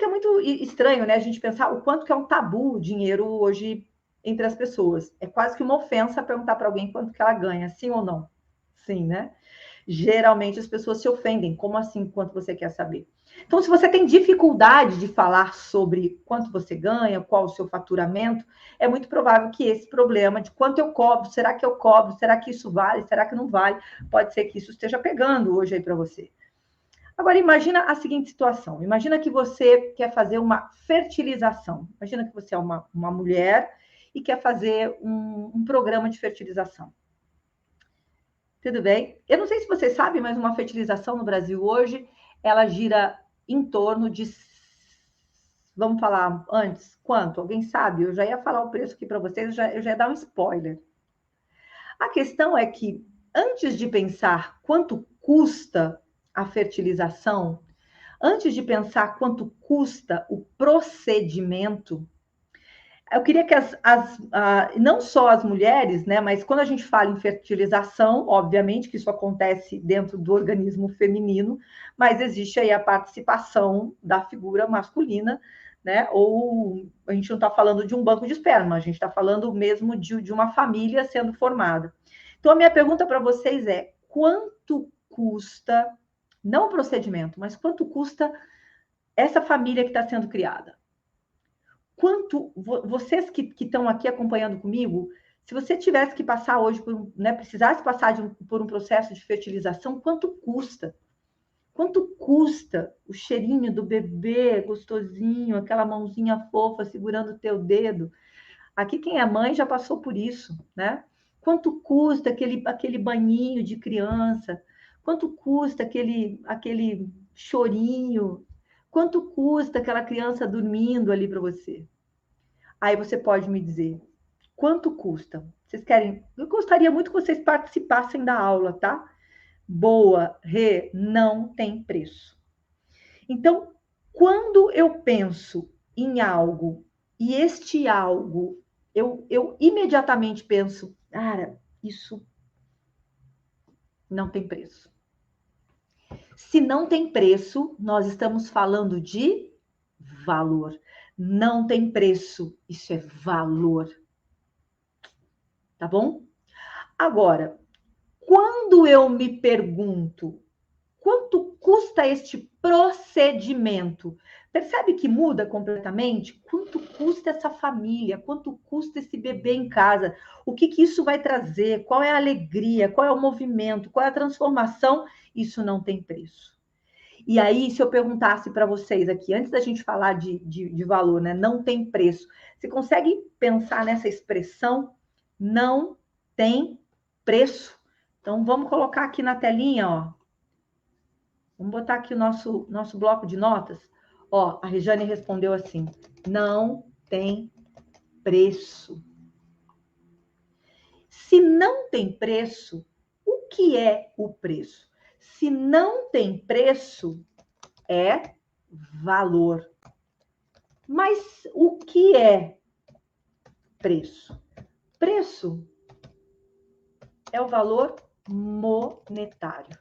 que é muito estranho, né? A gente pensar o quanto que é um tabu o dinheiro hoje entre as pessoas. É quase que uma ofensa perguntar para alguém quanto que ela ganha, sim ou não? Sim, né? Geralmente as pessoas se ofendem. Como assim, quanto você quer saber? Então, se você tem dificuldade de falar sobre quanto você ganha, qual o seu faturamento, é muito provável que esse problema de quanto eu cobro, será que eu cobro, será que isso vale, será que não vale, pode ser que isso esteja pegando hoje aí para você. Agora, imagina a seguinte situação. Imagina que você quer fazer uma fertilização. Imagina que você é uma mulher e quer fazer um programa de fertilização. Tudo bem? Eu não sei se você sabe, mas uma fertilização no Brasil hoje, ela gira em torno de... Vamos falar antes, quanto? Alguém sabe? Eu já ia falar o preço aqui para vocês, eu já ia dar um spoiler. A questão é que, antes de pensar quanto custa a fertilização, antes de pensar quanto custa o procedimento, eu queria que não só as mulheres, né, mas quando a gente fala em fertilização, obviamente que isso acontece dentro do organismo feminino, mas existe aí a participação da figura masculina, né, ou a gente não está falando de um banco de esperma, a gente está falando mesmo de uma família sendo formada. Então, a minha pergunta para vocês é, quanto custa, não o procedimento, mas quanto custa essa família que está sendo criada? Quanto vocês que estão aqui acompanhando comigo, se você tivesse que passar hoje precisasse passar por um processo de fertilização, quanto custa? Quanto custa o cheirinho do bebê gostosinho, aquela mãozinha fofa segurando o teu dedo? Aqui quem é mãe já passou por isso, né? Quanto custa aquele banhinho de criança? Quanto custa aquele chorinho? Quanto custa aquela criança dormindo ali para você? Aí você pode me dizer, quanto custa? Vocês querem? Eu gostaria muito que vocês participassem da aula, tá? Boa, Rê, não tem preço. Então, quando eu penso em algo, e este algo, eu imediatamente penso, cara, isso não tem preço. Se não tem preço, nós estamos falando de valor. Não tem preço, isso é valor. Tá bom? Agora, quando eu me pergunto quanto custa este procedimento, percebe que muda completamente? Quanto custa essa família? Quanto custa esse bebê em casa? O que isso vai trazer? Qual é a alegria? Qual é o movimento? Qual é a transformação? Isso não tem preço. E aí, se eu perguntasse para vocês aqui, antes da gente falar de valor, né? Não tem preço. Você consegue pensar nessa expressão? Não tem preço. Então, vamos colocar aqui na telinha, ó. Vamos botar aqui o nosso bloco de notas. Ó, a Rejane respondeu assim, não tem preço. Se não tem preço, o que é o preço? Se não tem preço, é valor. Mas o que é preço? Preço é o valor monetário.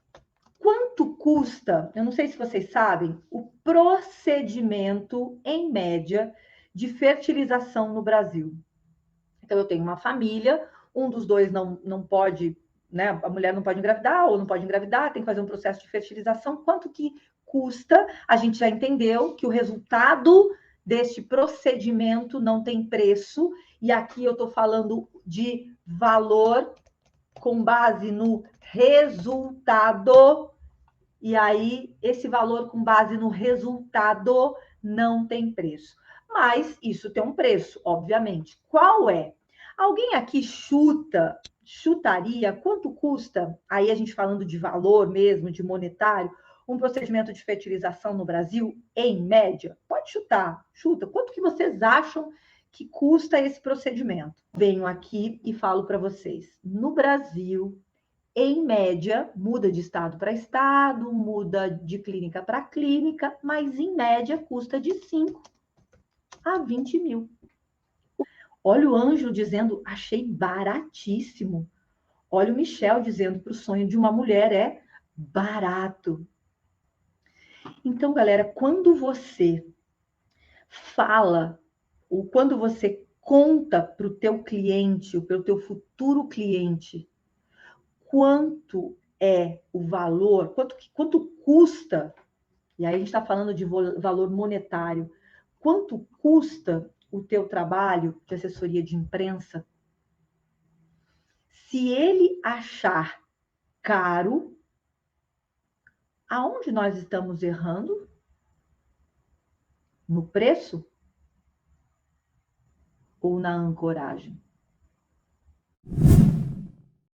Quanto custa, eu não sei se vocês sabem, o procedimento, em média, de fertilização no Brasil? Então, eu tenho uma família, um dos dois não pode, né? A mulher não pode engravidar ou não pode engravidar, tem que fazer um processo de fertilização. Quanto que custa? A gente já entendeu que o resultado deste procedimento não tem preço, e aqui eu estou falando de valor com base no resultado. E aí, esse valor com base no resultado não tem preço. Mas isso tem um preço, obviamente. Qual é? Alguém aqui chutaria quanto custa, aí a gente falando de valor mesmo, de monetário, um procedimento de fertilização no Brasil, em média? Pode chutar, chuta. Quanto que vocês acham que custa esse procedimento? Venho aqui e falo para vocês. No Brasil, em média, muda de estado para estado, muda de clínica para clínica, mas em média custa de 5 a 20 mil. Olha o Anjo dizendo, achei baratíssimo. Olha o Michel dizendo que o sonho de uma mulher é barato. Então, galera, quando você fala, ou quando você conta para o teu cliente, ou para o teu futuro cliente, quanto é o valor, quanto custa, e aí a gente está falando de valor monetário, quanto custa o teu trabalho de assessoria de imprensa, se ele achar caro, aonde nós estamos errando? No preço ou na ancoragem?